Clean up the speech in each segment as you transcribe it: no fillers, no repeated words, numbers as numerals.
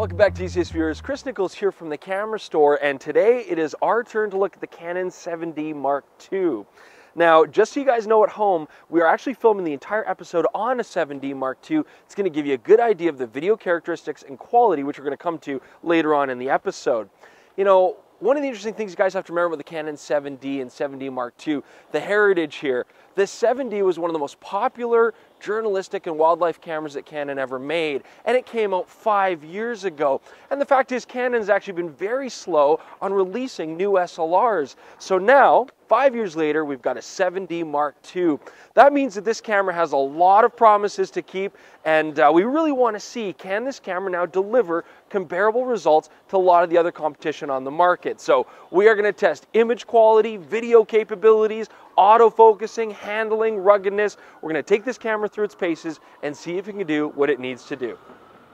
Welcome back, TCS viewers. Chris Niccolls here from the camera store, and today it is our turn to look at the Canon 7D Mark II. Now, just so you guys know at home, we are actually filming the entire episode on a 7D Mark II. It's going to give you a good idea of the video characteristics and quality, which we're going to come to later on in the episode. You know, one of the interesting things you guys have to remember with the Canon 7D and 7D Mark II, the heritage here. The 7D was one of the most popular journalistic and wildlife cameras that Canon ever made, and it came out 5 years ago. And the fact is, Canon's actually been very slow on releasing new SLRs. So now, 5 years later, we've got a 7D Mark II. That means that this camera has a lot of promises to keep, and we really want to see, can this camera now deliver comparable results to a lot of the other competition on the market? So we are going to test image quality, video capabilities, autofocusing, handling, ruggedness. We're going to take this camera through its paces and see if it can do what it needs to do.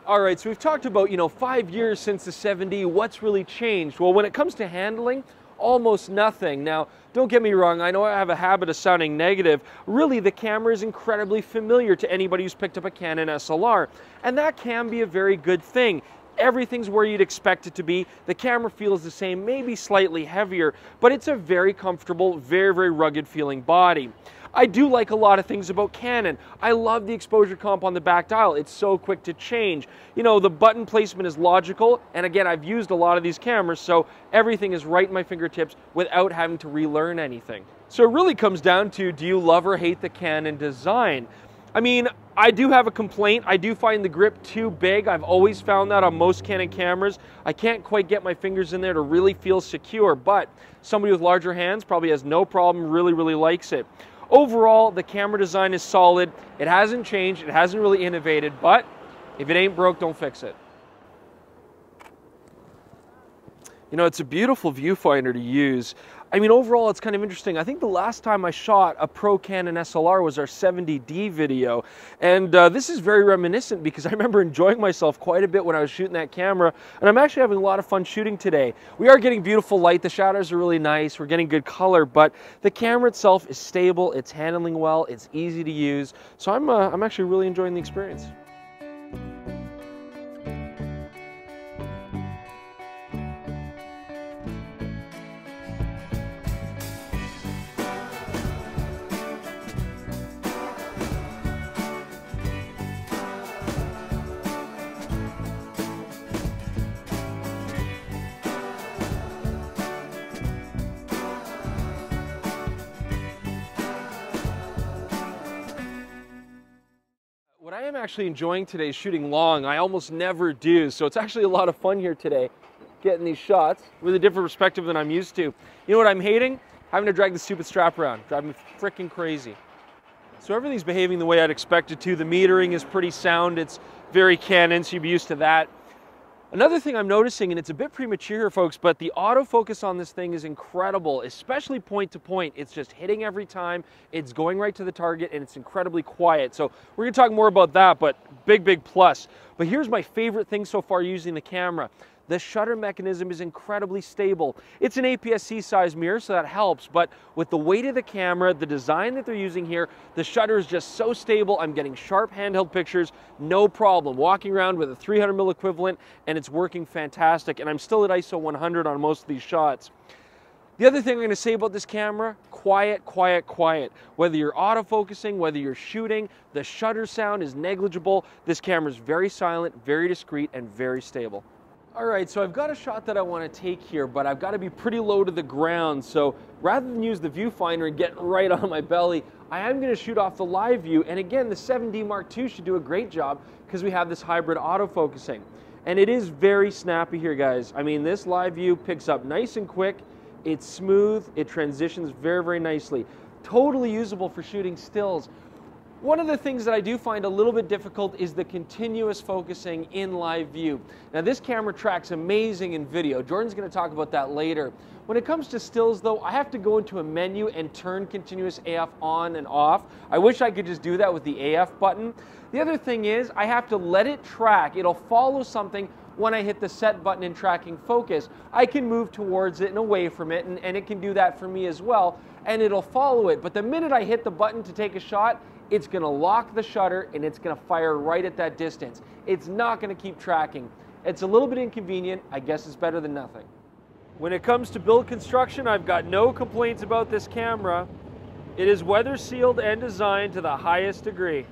All right, so we've talked about, 5 years since the 7D. What's really changed? Well, when it comes to handling, almost nothing. Now, don't get me wrong, I know I have a habit of sounding negative. Really, the camera is incredibly familiar to anybody who's picked up a Canon SLR, and that can be a very good thing. Everything's where you'd expect it to be. The camera feels the same, maybe slightly heavier, but it's a very comfortable, very, very rugged feeling body. I do like a lot of things about Canon. I love the exposure comp on the back dial. It's so quick to change. The button placement is logical, and again, I've used a lot of these cameras, so everything is right in my fingertips without having to relearn anything. So it really comes down to, do you love or hate the Canon design? I mean, I do have a complaint. I do find the grip too big. I've always found that on most Canon cameras. I can't quite get my fingers in there to really feel secure, but somebody with larger hands probably has no problem, really likes it. Overall, the camera design is solid. It hasn't changed. It hasn't really innovated, but if it ain't broke, don't fix it. It's a beautiful viewfinder to use. I mean, overall, it's kind of interesting. I think the last time I shot a Pro Canon SLR was our 70D video. And this is very reminiscent because I remember enjoying myself quite a bit when I was shooting that camera. And I'm actually having a lot of fun shooting today. We are getting beautiful light. The shadows are really nice. We're getting good color. But the camera itself is stable. It's handling well. It's easy to use. So I'm actually really enjoying the experience. What I am actually enjoying today is shooting long. I almost never do, so it's actually a lot of fun here today, getting these shots with a different perspective than I'm used to. You know what I'm hating? Having to drag the stupid strap around. Driving me freaking crazy. So everything's behaving the way I'd expect it to. The metering is pretty sound. It's very Canon, so you'd be used to that. Another thing I'm noticing, and it's a bit premature here, folks, but the autofocus on this thing is incredible, especially point to point. It's just hitting every time, it's going right to the target, and it's incredibly quiet. So we're going to talk more about that, but big plus. But here's my favorite thing so far using the camera. The shutter mechanism is incredibly stable. It's an APS-C size mirror, so that helps, but with the weight of the camera, the design that they're using here, the shutter is just so stable. I'm getting sharp handheld pictures, no problem. Walking around with a 300mm equivalent, and it's working fantastic, and I'm still at ISO 100 on most of these shots. The other thing I'm going to say about this camera, quiet. Whether you're autofocusing, whether you're shooting, the shutter sound is negligible. This camera is very silent, very discreet, and very stable. All right, so I've got a shot that I want to take here, but I've got to be pretty low to the ground. So rather than use the viewfinder and get right on my belly, I am going to shoot off the live view. And again, the 7D Mark II should do a great job because we have this hybrid autofocusing. And it is very snappy here, guys. I mean, this live view picks up nice and quick. It's smooth. It transitions very nicely. Totally usable for shooting stills. One of the things that I do find a little bit difficult is the continuous focusing in live view. Now, this camera tracks amazing in video. Jordan's going to talk about that later. When it comes to stills, though, I have to go into a menu and turn continuous AF on and off. I wish I could just do that with the AF button. The other thing is I have to let it track. It'll follow something when I hit the set button in tracking focus. I can move towards it and away from it, and it can do that for me as well, and it'll follow it. But the minute I hit the button to take a shot, it's going to lock the shutter and it's going to fire right at that distance. It's not going to keep tracking. It's a little bit inconvenient. I guess it's better than nothing. When it comes to build construction, I've got no complaints about this camera. It is weather sealed and designed to the highest degree.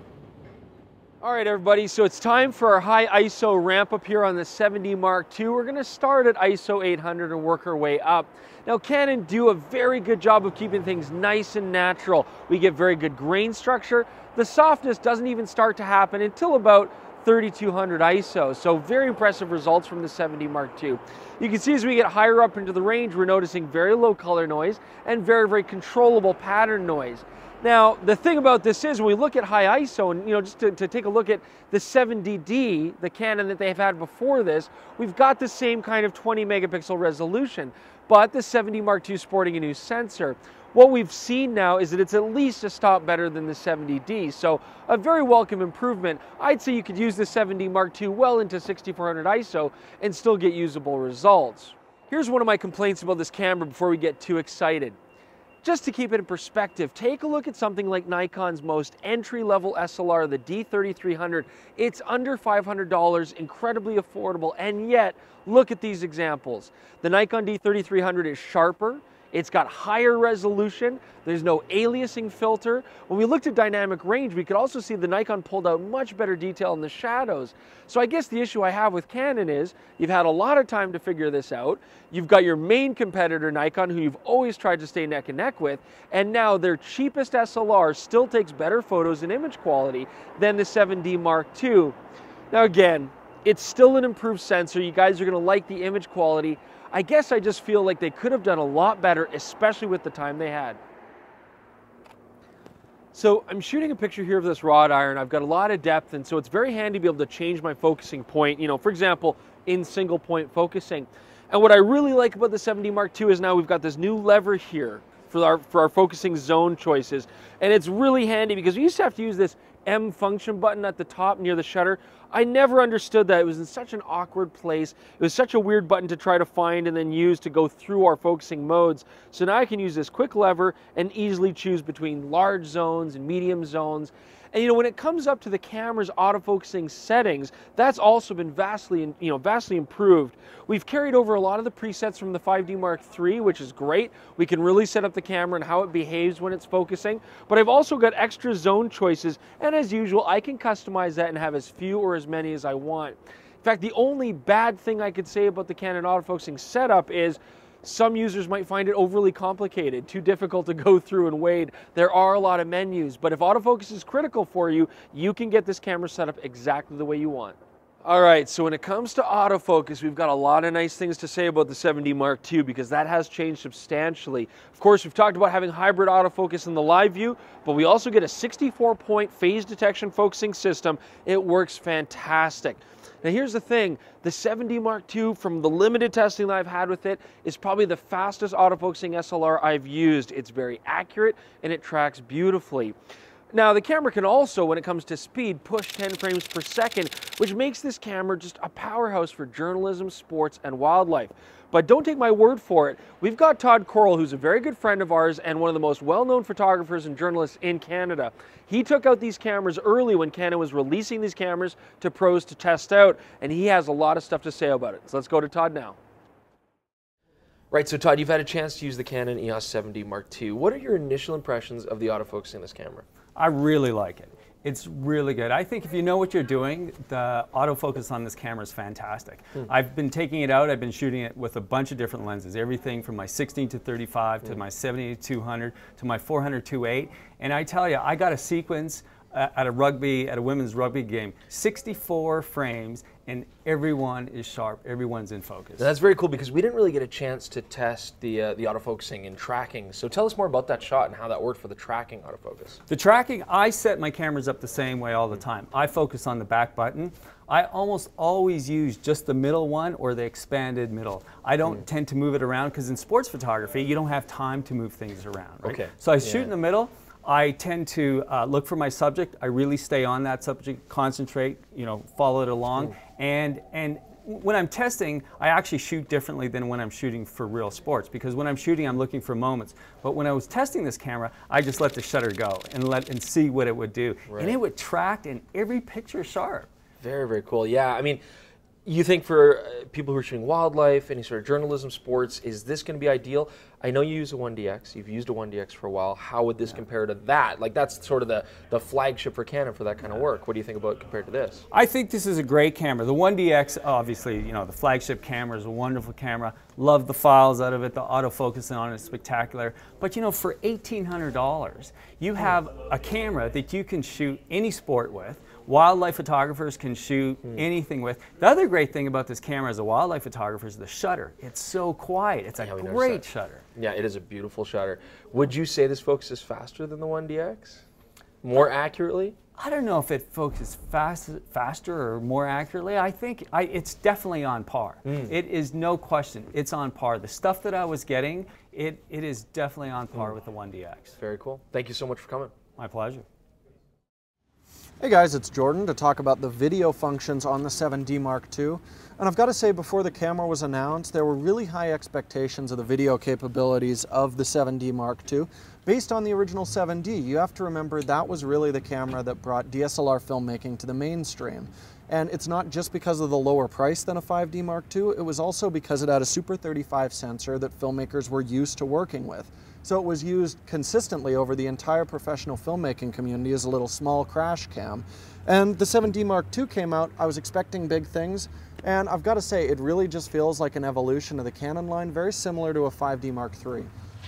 All right, everybody, so it's time for our high ISO ramp up here on the 7D Mark II. We're gonna start at ISO 800 and work our way up. Now, Canon do a very good job of keeping things nice and natural. We get very good grain structure. The softness doesn't even start to happen until about 3200 ISO, so very impressive results from the 7D Mark II. You can see as we get higher up into the range, we're noticing very low color noise and very, very controllable pattern noise. Now, the thing about this is when we look at high ISO, and just to take a look at the 70D, the Canon that they've had before this, we've got the same kind of 20 megapixel resolution, but the 7D Mark II sporting a new sensor. What we've seen now is that it's at least a stop better than the 70D, so a very welcome improvement. I'd say you could use the 7D Mark II well into 6400 ISO and still get usable results. Here's one of my complaints about this camera before we get too excited. Just to keep it in perspective, take a look at something like Nikon's most entry-level SLR, the D3300. It's under $500, incredibly affordable, and yet, look at these examples. The Nikon D3300 is sharper, it's got higher resolution, there's no aliasing filter. When we looked at dynamic range, we could also see the Nikon pulled out much better detail in the shadows. So I guess the issue I have with Canon is, you've had a lot of time to figure this out, you've got your main competitor Nikon, who you've always tried to stay neck and neck with, and now their cheapest SLR still takes better photos and image quality than the 7D Mark II. Now again, it's still an improved sensor, you guys are gonna like the image quality. I guess I just feel like they could have done a lot better, especially with the time they had. So I'm shooting a picture here of this rod iron. I've got a lot of depth, and so it's very handy to be able to change my focusing point, for example, in single point focusing. And what I really like about the 7D Mark II is now we've got this new lever here for our focusing zone choices. And it's really handy because we used to have to use this M function button at the top near the shutter. I never understood that. It was in such an awkward place. It was such a weird button to try to find and then use to go through our focusing modes. So now I can use this quick lever and easily choose between large zones and medium zones. And when it comes up to the camera's autofocusing settings, that's also been vastly improved. We've carried over a lot of the presets from the 5D Mark III, which is great. We can really set up the camera and how it behaves when it's focusing. But I've also got extra zone choices, and as usual, I can customize that and have as few or as many as I want. In fact, the only bad thing I could say about the Canon autofocusing setup is some users might find it overly complicated, too difficult to go through and wade. There are a lot of menus, but if autofocus is critical for you, you can get this camera set up exactly the way you want. All right, so when it comes to autofocus, we've got a lot of nice things to say about the 7D Mark II because that has changed substantially. Of course, we've talked about having hybrid autofocus in the live view, but we also get a 64-point phase detection focusing system. It works fantastic. Now here's the thing, the 7D Mark II, from the limited testing that I've had with it, is probably the fastest autofocusing SLR I've used. It's very accurate and it tracks beautifully. Now the camera can also, when it comes to speed, push 10 frames per second, which makes this camera just a powerhouse for journalism, sports, and wildlife. But don't take my word for it. We've got Todd Korol, who's a very good friend of ours and one of the most well-known photographers and journalists in Canada. He took out these cameras early when Canon was releasing these cameras to pros to test out, and he has a lot of stuff to say about it. So let's go to Todd now. Right, so Todd, you've had a chance to use the Canon EOS 7D Mark II. What are your initial impressions of the autofocusing in this camera? I really like it. It's really good. I think if you know what you're doing, the autofocus on this camera is fantastic. I've been taking it out, I've been shooting it with a bunch of different lenses, everything from my 16 to 35 to my 70-200 to my 400-8, and I tell you, I got a sequence at a women's rugby game, 64 frames, and everyone is sharp, everyone's in focus. Now that's very cool because we didn't really get a chance to test the autofocusing and tracking. So tell us more about that shot and how that worked for the tracking autofocus. The tracking, I set my cameras up the same way all the time. I focus on the back button. I almost always use just the middle one or the expanded middle. I don't tend to move it around because in sports photography, you don't have time to move things around. Right? Okay. So I shoot in the middle. I tend to look for my subject. I really stay on that subject, concentrate, follow it along. And when I'm testing, I actually shoot differently than when I'm shooting for real sports, because when I'm shooting, I'm looking for moments. But when I was testing this camera, I just let the shutter go and see what it would do. Right. And it would track in every picture sharp. Very, very cool. Yeah, I mean, You think for people who are shooting wildlife, any sort of journalism, sports, is this going to be ideal? I know you use a 1DX. You've used a 1DX for a while. How would this compare to that? Like, that's sort of the flagship for Canon for that kind of work. What do you think about compared to this? I think this is a great camera. The 1DX, obviously, you know, the flagship camera is a wonderful camera. Love the files out of it. The autofocus on it is spectacular. But, you know, for $1,800, you have a camera that you can shoot any sport with. Wildlife photographers can shoot anything with. The other great thing about this camera as a wildlife photographer is the shutter. It's so quiet. It's a great shutter. Yeah, it is a beautiful shutter. Would you say this focuses faster than the 1DX? More accurately? I don't know if it focuses faster or more accurately. I think it's definitely on par. It is no question. It's on par. The stuff that I was getting, it is definitely on par with the 1DX. Very cool. Thank you so much for coming. My pleasure. Hey guys, it's Jordan to talk about the video functions on the 7D Mark II. And I've got to say, before the camera was announced, there were really high expectations of the video capabilities of the 7D Mark II. Based on the original 7D, you have to remember that was really the camera that brought DSLR filmmaking to the mainstream. And it's not just because of the lower price than a 5D Mark II, it was also because it had a Super 35 sensor that filmmakers were used to working with. So it was used consistently over the entire professional filmmaking community as a little small crash cam. And the 7D Mark II came out, I was expecting big things, and I've got to say, it really just feels like an evolution of the Canon line, very similar to a 5D Mark III.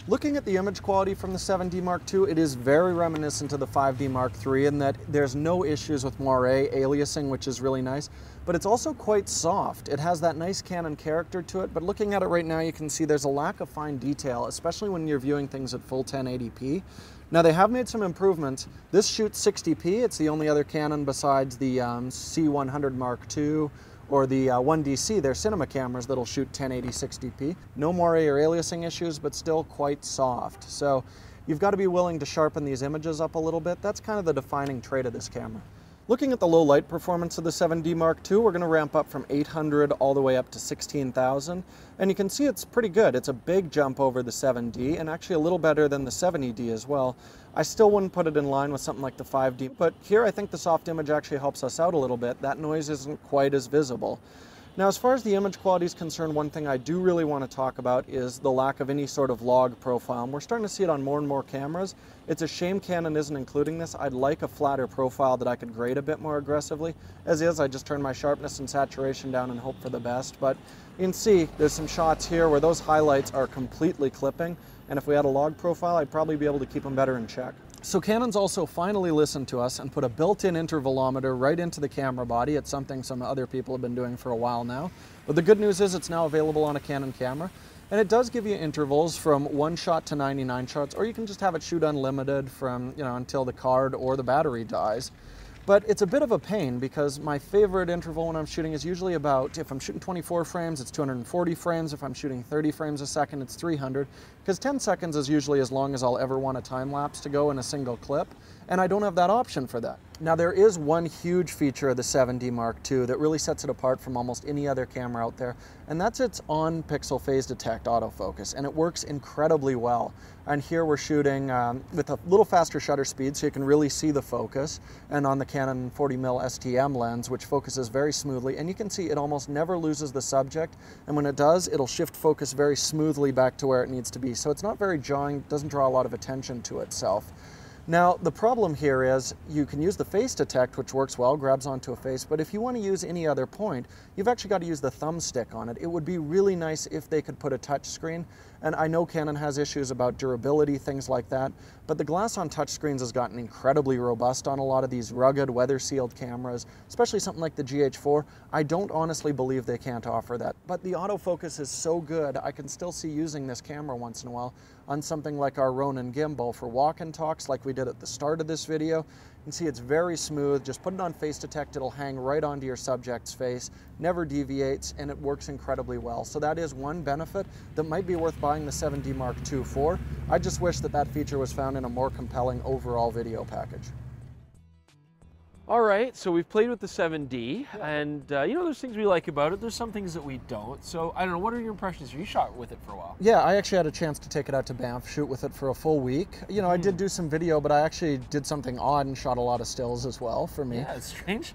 Looking at the image quality from the 7D Mark II, it is very reminiscent of the 5D Mark III in that there's no issues with moire aliasing, which is really nice, but it's also quite soft. It has that nice Canon character to it, but looking at it right now, you can see there's a lack of fine detail, especially when you're viewing things at full 1080p. Now, they have made some improvements. This shoots 60p. It's the only other Canon besides the C100 Mark II or the 1DC, they're cinema cameras that'll shoot 1080 60p. No moire or aliasing issues, but still quite soft. So you've got to be willing to sharpen these images up a little bit. That's kind of the defining trait of this camera. Looking at the low light performance of the 7D Mark II, we're going to ramp up from 800 all the way up to 16,000. And you can see it's pretty good. It's a big jump over the 7D and actually a little better than the 7ED as well. I still wouldn't put it in line with something like the 5D, but here I think the soft image actually helps us out a little bit. That noise isn't quite as visible. Now, as far as the image quality is concerned, one thing I do really want to talk about is the lack of any sort of log profile. And we're starting to see it on more and more cameras. It's a shame Canon isn't including this. I'd like a flatter profile that I could grade a bit more aggressively. As is, I just turn my sharpness and saturation down and hope for the best. But you can see there's some shots here where those highlights are completely clipping. And if we had a log profile, I'd probably be able to keep them better in check. So Canon's also finally listened to us and put a built-in intervalometer right into the camera body. It's something some other people have been doing for a while now. But the good news is it's now available on a Canon camera. And it does give you intervals from 1 shot to 99 shots, or you can just have it shoot unlimited from, until the card or the battery dies. But it's a bit of a pain because my favorite interval when I'm shooting is usually about, if I'm shooting 24 frames, it's 240 frames. If I'm shooting 30 frames a second, it's 300. Because 10 seconds is usually as long as I'll ever want a time lapse to go in a single clip. And I don't have that option for that. Now, there is one huge feature of the 7D Mark II that really sets it apart from almost any other camera out there, and that's its on-pixel phase detect autofocus, and it works incredibly well. And here we're shooting with a little faster shutter speed so you can really see the focus, and on the Canon 40mm STM lens, which focuses very smoothly, and you can see it almost never loses the subject, and when it does, it'll shift focus very smoothly back to where it needs to be. So it's not very jarring, doesn't draw a lot of attention to itself. Now, the problem here is you can use the face detect, which works well, grabs onto a face, but if you want to use any other point, you've actually got to use the thumbstick on it. It would be really nice if they could put a touch screen, and I know Canon has issues about durability, things like that, but the glass on touch screens has gotten incredibly robust on a lot of these rugged, weather-sealed cameras, especially something like the GH4. I don't honestly believe they can't offer that, but the autofocus is so good, I can still see using this camera once in a while on something like our Ronin gimbal for walk and talks like we did at the start of this video. You can see it's very smooth. Just put it on face detect, it'll hang right onto your subject's face, never deviates, and it works incredibly well. So that is one benefit that might be worth buying the 7D Mark II for. I just wish that that feature was found in a more compelling overall video package. All right, so we've played with the 7D, and there's things we like about it. There's some things that we don't. So I don't know, what are your impressions? You shot with it for a while. Yeah, I actually had a chance to take it out to Banff, shoot with it for a full week. I did do some video, but I actually did something odd and shot a lot of stills as well for me. Yeah, it's strange.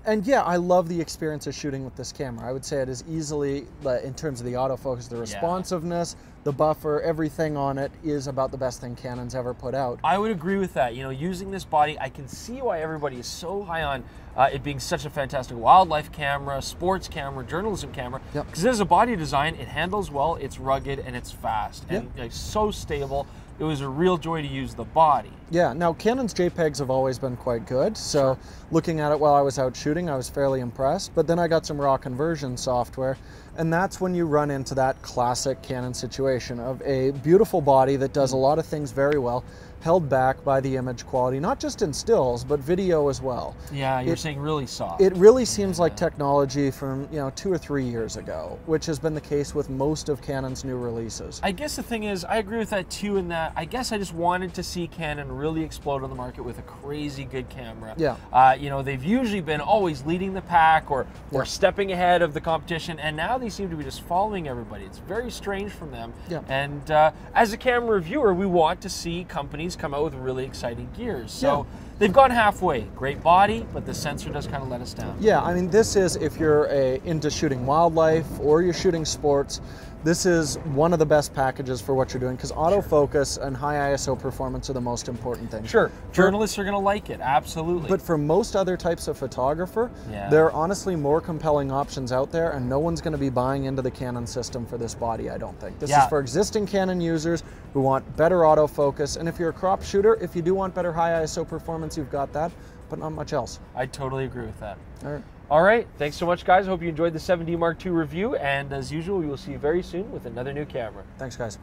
And yeah, I love the experience of shooting with this camera. I would say it is easily, in terms of the autofocus, the responsiveness, the buffer, everything on it is about the best thing Canon's ever put out. I would agree with that. You know, using this body, I can see why everybody is so high on it being such a fantastic wildlife camera, sports camera, journalism camera. Because as a body design, it handles well, it's rugged, and it's fast, and like, so stable. It was a real joy to use the body. Yeah, now Canon's JPEGs have always been quite good, so looking at it while I was out shooting, I was fairly impressed, but then I got some raw conversion software, and that's when you run into that classic Canon situation of a beautiful body that does a lot of things very well, held back by the image quality, not just in stills, but video as well. Yeah, you're saying really soft. It really seems like technology from 2 or 3 years ago, which has been the case with most of Canon's new releases. I guess the thing is, I agree with that too, in that I guess I just wanted to see Canon really explode on the market with a crazy good camera. Yeah. You know, they've usually been always leading the pack or stepping ahead of the competition, and now they seem to be just following everybody. It's very strange from them. Yeah. And as a camera reviewer, we want to see companies come out with really exciting gears. So they've gone halfway. Great body, but the sensor does kind of let us down. Yeah, I mean, this is, if you're into shooting wildlife or you're shooting sports, this is one of the best packages for what you're doing, because autofocus and high ISO performance are the most important things. Sure, journalists are going to like it, absolutely. But for most other types of photographer, there are honestly more compelling options out there, and no one's going to be buying into the Canon system for this body, I don't think. This is for existing Canon users who want better autofocus, and if you're a crop shooter, if you do want better high ISO performance, you've got that, but not much else. I totally agree with that. All right. All right, thanks so much, guys. I hope you enjoyed the 7D Mark II review, and as usual, we will see you very soon with another new camera. Thanks, guys.